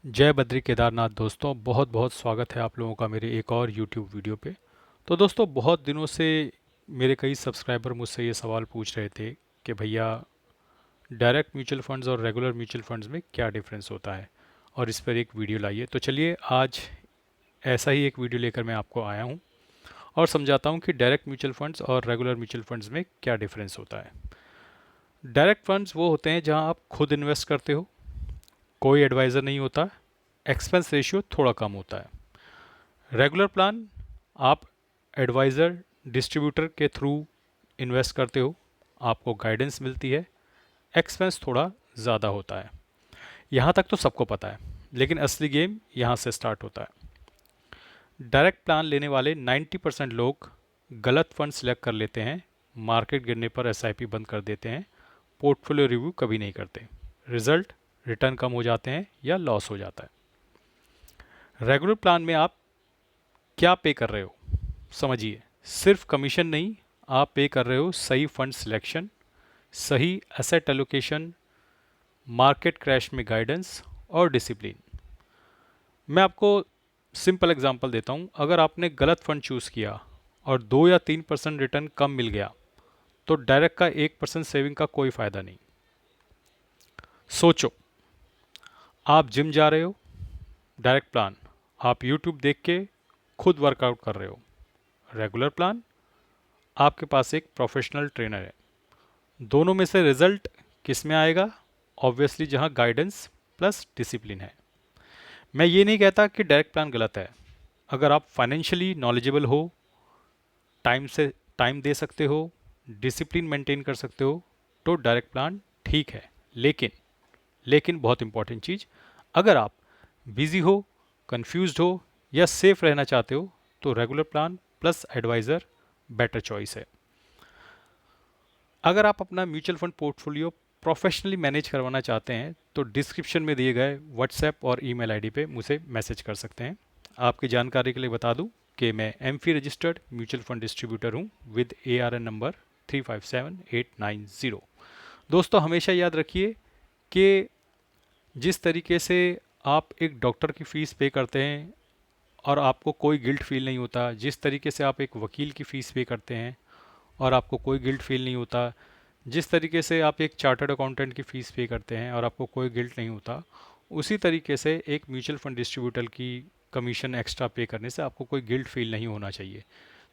जय बद्री केदारनाथ दोस्तों, बहुत बहुत स्वागत है आप लोगों का मेरे एक और YouTube वीडियो पे। तो दोस्तों, बहुत दिनों से मेरे कई सब्सक्राइबर मुझसे ये सवाल पूछ रहे थे कि भैया डायरेक्ट म्यूचुअल फंड्स और रेगुलर म्यूचुअल फंड्स में क्या डिफरेंस होता है, और इस पर एक वीडियो लाइए। तो चलिए आज ऐसा ही एक वीडियो लेकर मैं आपको आया हूँ और समझाता हूँ कि डायरेक्ट म्यूचुअल फंड्स और रेगुलर म्यूचुअल फंड्स में क्या डिफरेंस होता है। डायरेक्ट फंड्स वो होते हैं जहाँ आप खुद इन्वेस्ट करते हो, कोई एडवाइज़र नहीं होता, एक्सपेंस रेशियो थोड़ा कम होता है। रेगुलर प्लान, आप एडवाइज़र डिस्ट्रीब्यूटर के थ्रू इन्वेस्ट करते हो, आपको गाइडेंस मिलती है, एक्सपेंस थोड़ा ज़्यादा होता है। यहाँ तक तो सबको पता है, लेकिन असली गेम यहाँ से स्टार्ट होता है। डायरेक्ट प्लान लेने वाले 90% लोग गलत फंड सिलेक्ट कर लेते हैं, मार्केट गिरने पर एसआईपी बंद कर देते हैं, पोर्टफोलियो रिव्यू कभी नहीं करते। रिजल्ट, रिटर्न कम हो जाते हैं या लॉस हो जाता है। रेगुलर प्लान में आप क्या पे कर रहे हो, समझिए। सिर्फ कमीशन नहीं, आप पे कर रहे हो सही फंड सिलेक्शन, सही एसेट एलोकेशन, मार्केट क्रैश में गाइडेंस और डिसिप्लिन। मैं आपको सिंपल एग्जांपल देता हूँ। अगर आपने गलत फंड चूज़ किया और 2 या 3% रिटर्न कम मिल गया, तो डायरेक्ट का 1% सेविंग का कोई फ़ायदा नहीं। सोचो, आप जिम जा रहे हो, डायरेक्ट प्लान, आप यूट्यूब देख के खुद वर्कआउट कर रहे हो। रेगुलर प्लान, आपके पास एक प्रोफेशनल ट्रेनर है। दोनों में से रिजल्ट किस में आएगा? ऑब्वियसली जहां गाइडेंस प्लस डिसिप्लिन है। मैं ये नहीं कहता कि डायरेक्ट प्लान गलत है। अगर आप फाइनेंशियली नॉलेजेबल हो, टाइम से टाइम दे सकते हो, डिसिप्लिन मेंटेन कर सकते हो, तो डायरेक्ट प्लान ठीक है। लेकिन लेकिन बहुत इंपॉर्टेंट चीज़, अगर आप बिजी हो, कंफ्यूज्ड हो या सेफ रहना चाहते हो, तो regular plan plus advisor better choice है। अगर आप अपना mutual fund portfolio professionally manage करवाना चाहते हैं, तो डिस्क्रिप्शन में दिए गए व्हाट्सएप और ईमेल आईडी पे मुझे मैसेज कर सकते हैं। आपकी जानकारी के लिए बता दूं कि मैं AMFI registered mutual fund distributor हूं विद एआरएन नंबर 357890। दोस्तों, हमेशा याद रखिए कि जिस तरीके से आप एक डॉक्टर की फ़ीस पे करते हैं और आपको कोई गिल्ट फील नहीं होता, जिस तरीके से आप एक वकील की फ़ीस पे करते हैं और आपको कोई गिल्ट फील नहीं होता, जिस तरीके से आप एक चार्टर्ड अकाउंटेंट की फ़ीस पे करते हैं और आपको कोई गिल्ट नहीं होता, उसी तरीके से एक म्यूचुअल फंड डिस्ट्रीब्यूटर की कमीशन एक्स्ट्रा पे करने से आपको कोई गिल्ट फील नहीं होना चाहिए।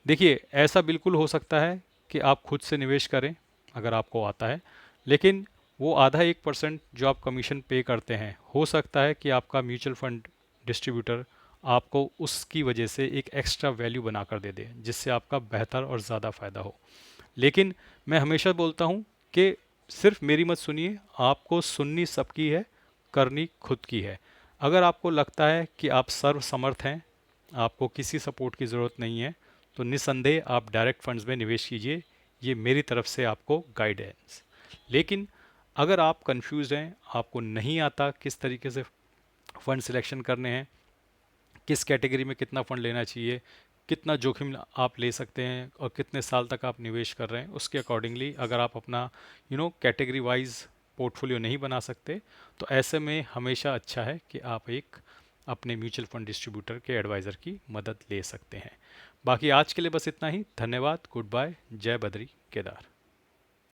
देखिए, ऐसा बिल्कुल हो सकता है कि आप खुद से निवेश करें अगर आपको आता है, लेकिन वो आधा 1% जो आप कमीशन पे करते हैं, हो सकता है कि आपका म्यूचुअल फंड डिस्ट्रीब्यूटर आपको उसकी वजह से एक एक्स्ट्रा वैल्यू बना कर दे दे, जिससे आपका बेहतर और ज़्यादा फ़ायदा हो। लेकिन मैं हमेशा बोलता हूँ कि सिर्फ मेरी मत सुनिए, आपको सुननी सबकी है, करनी खुद की है। अगर आपको लगता है कि आप सर्वसमर्थ हैं, आपको किसी सपोर्ट की ज़रूरत नहीं है, तो निस्संदेह आप डायरेक्ट फंड्स में निवेश कीजिए। ये मेरी तरफ से आपको गाइडेंस। लेकिन अगर आप कंफ्यूज हैं, आपको नहीं आता किस तरीके से फंड सिलेक्शन करने हैं, किस कैटेगरी में कितना फंड लेना चाहिए, कितना जोखिम आप ले सकते हैं और कितने साल तक आप निवेश कर रहे हैं, उसके अकॉर्डिंगली अगर आप अपना कैटेगरी वाइज पोर्टफोलियो नहीं बना सकते, तो ऐसे में हमेशा अच्छा है कि आप एक अपने म्यूचुअल फंड डिस्ट्रीब्यूटर के एडवाइज़र की मदद ले सकते हैं। बाकी आज के लिए बस इतना ही। धन्यवाद, गुड बाय, जय बद्री केदार।